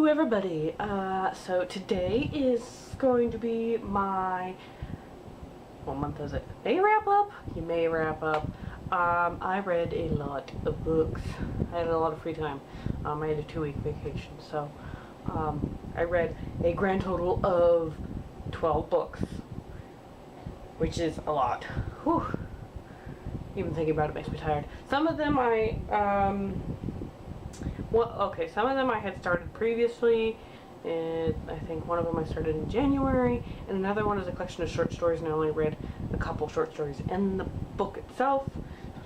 Hello everybody, so today is going to be my, what month is it? May wrap up? You may wrap up. I read a lot of books. I had a lot of free time. I had a 2-week vacation, so I read a grand total of 12 books, which is a lot. Whew. Even thinking about it makes me tired. Some of them some of them I had started previously, and I think one of them I started in January, and another one is a collection of short stories, and I only read a couple short stories in the book itself.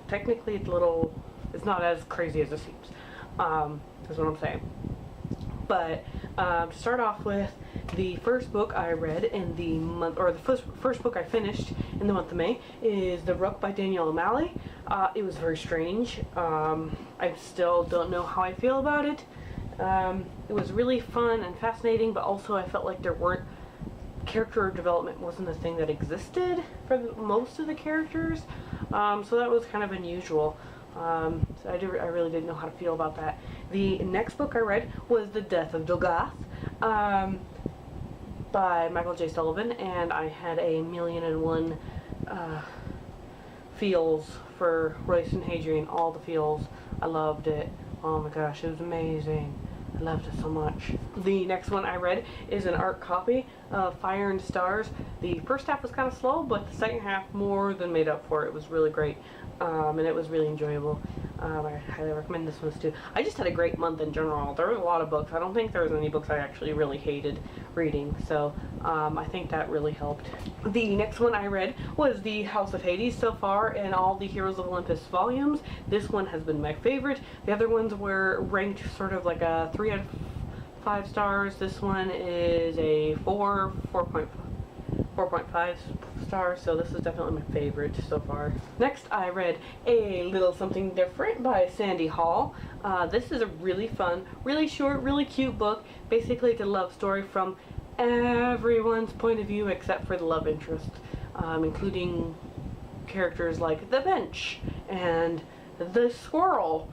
Technically, it's not as crazy as it seems, is what I'm saying. But to start off with, the first book I read in the month, or the first book I finished in the month of May, is The Rook by Danielle O'Malley. It was very strange. I still don't know how I feel about it. It was really fun and fascinating, but also I felt like character development wasn't a thing that existed for most of the characters. So that was kind of unusual. So I really didn't know how to feel about that. The next book I read was The Death of Dolgath, by Michael J. Sullivan, and I had a million and one feels for Royce and Hadrian, all the feels. I loved it. Oh my gosh, it was amazing. I loved it so much. The next one I read is an art copy of Fire and Stars. The first half was kind of slow, but the second half more than made up for it. It was really great, and it was really enjoyable. I highly recommend this one too. I just had a great month in general. There was a lot of books. I don't think there was any books I actually really hated reading, so I think that really helped. The next one I read was The House of Hades so far in all the Heroes of Olympus volumes. This one has been my favorite. The other ones were ranked sort of like a 3 out of 5 stars. This one is a 4.5 stars, so this is definitely my favorite so far. Next, I read A Little Something Different by Sandy Hall. This is a really fun, really short, really cute book. Basically, it's a love story from everyone's point of view except for the love interest, including characters like the bench and the squirrel.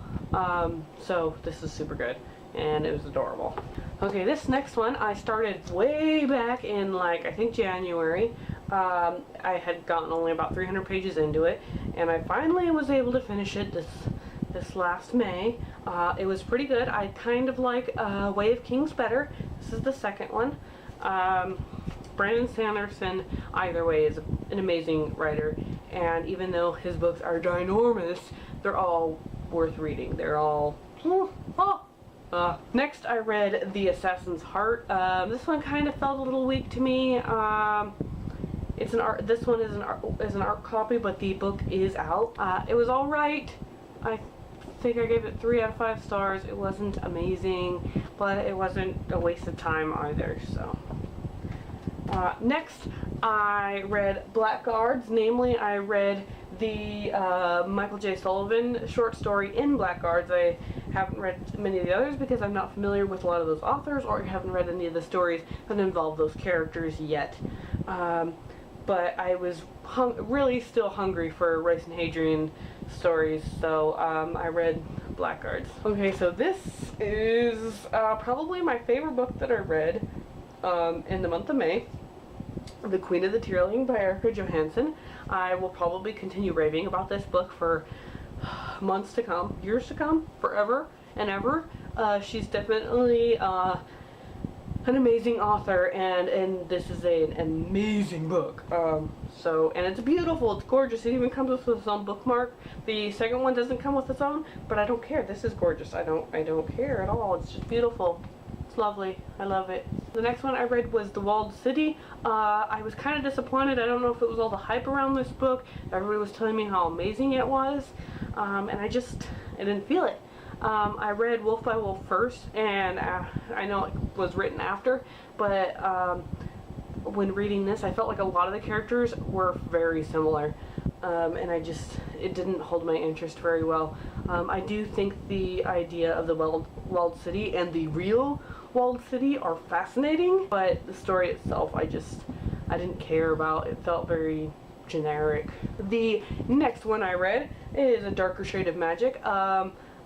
So this is super good, and it was adorable. Okay, this next one I started way back in, like, I think January. I had gotten only about 300 pages into it, and I finally was able to finish it this last May. It was pretty good. I kind of like Way of Kings better. This is the second one. Brandon Sanderson, either way, is an amazing writer, and even though his books are ginormous, they're all worth reading. They're all... Next I read The Assassin's Heart. This one kind of felt a little weak to me. This one is an art copy, but the book is out. It was alright. I think I gave it 3 out of 5 stars. It wasn't amazing, but it wasn't a waste of time either, so. Next I read Blackguards. Namely, I read the Michael J. Sullivan short story in Blackguards. I haven't read many of the others because I'm not familiar with a lot of those authors, or haven't read any of the stories that involve those characters yet. But I was really still hungry for Royce and Hadrian stories, so I read Blackguards. Okay, so this is probably my favorite book that I read in the month of May. The Queen of the Tearling by Erica Johansson. I will probably continue raving about this book for months to come, years to come, forever and ever. She's definitely an amazing author, and this is an amazing book. And it's beautiful, it's gorgeous. It even comes with its own bookmark. The second one doesn't come with its own, but I don't care. This is gorgeous. I don't care at all. It's just beautiful. It's lovely. I love it. The next one I read was The Walled City. I was kind of disappointed. I don't know if it was all the hype around this book. Everybody was telling me how amazing it was, and I didn't feel it. I read Wolf by Wolf first, and I know it was written after, but when reading this, I felt like a lot of the characters were very similar, and it didn't hold my interest very well. I do think the idea of the walled city and the real walled city are fascinating, but the story itself I didn't care about. It felt very generic. The next one I read is A Darker Shade of Magic.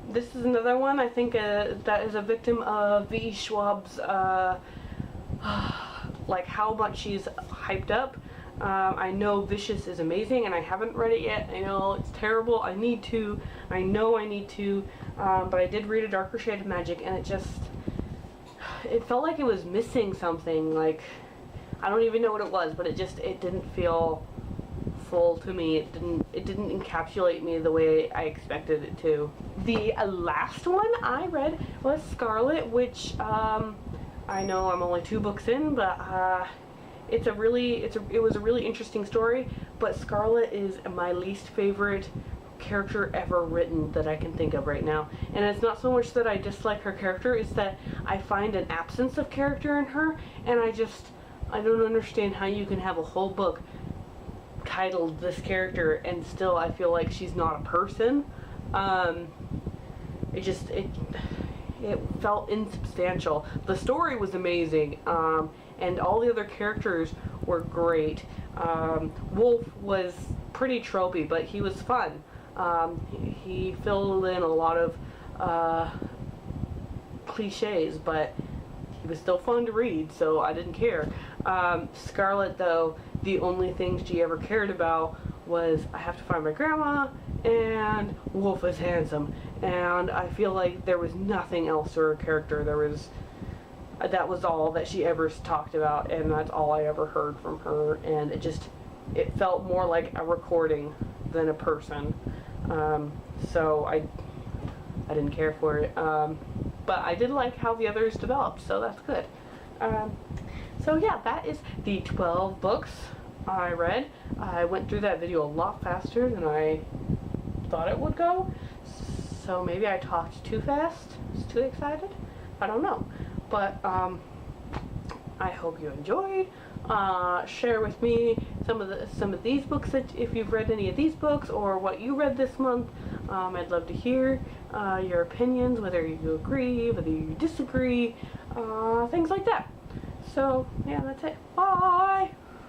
This is another one I think that is a victim of V. Schwab's like how much she's hyped up. I know Vicious is amazing, and I haven't read it yet. I know it's terrible. I need to. I know I need to. But I did read A Darker Shade of Magic, and it felt like it was missing something. Like, I don't even know what it was, but it didn't feel full to me. It didn't encapsulate me the way I expected it to. The last one I read was Scarlet, which I know I'm only 2 books in, but it was a really interesting story. But Scarlet is my least favorite character ever written that I can think of right now. And it's not so much that I dislike her character, it's that I find an absence of character in her, and I don't understand how you can have a whole book titled this character and still I feel like she's not a person. It felt insubstantial. The story was amazing, and all the other characters were great. Wolf was pretty tropey, but he was fun. He filled in a lot of cliches, but he was still fun to read, so I didn't care. Scarlet, though, the only thing she ever cared about was, I have to find my grandma, and Wolf is handsome. And I feel like there was nothing else to her character. That was all that she ever talked about, and that's all I ever heard from her. And it felt more like a recording than a person. So I didn't care for it. But I did like how the others developed, so that's good. So yeah, that is the 12 books I read. I went through that video a lot faster than I thought it would go. So maybe I talked too fast, was too excited, I don't know. But I hope you enjoyed. Share with me some of these books, that if you've read any of these books or what you read this month. I'd love to hear your opinions, whether you agree, whether you disagree, things like that. So yeah, that's it. Bye.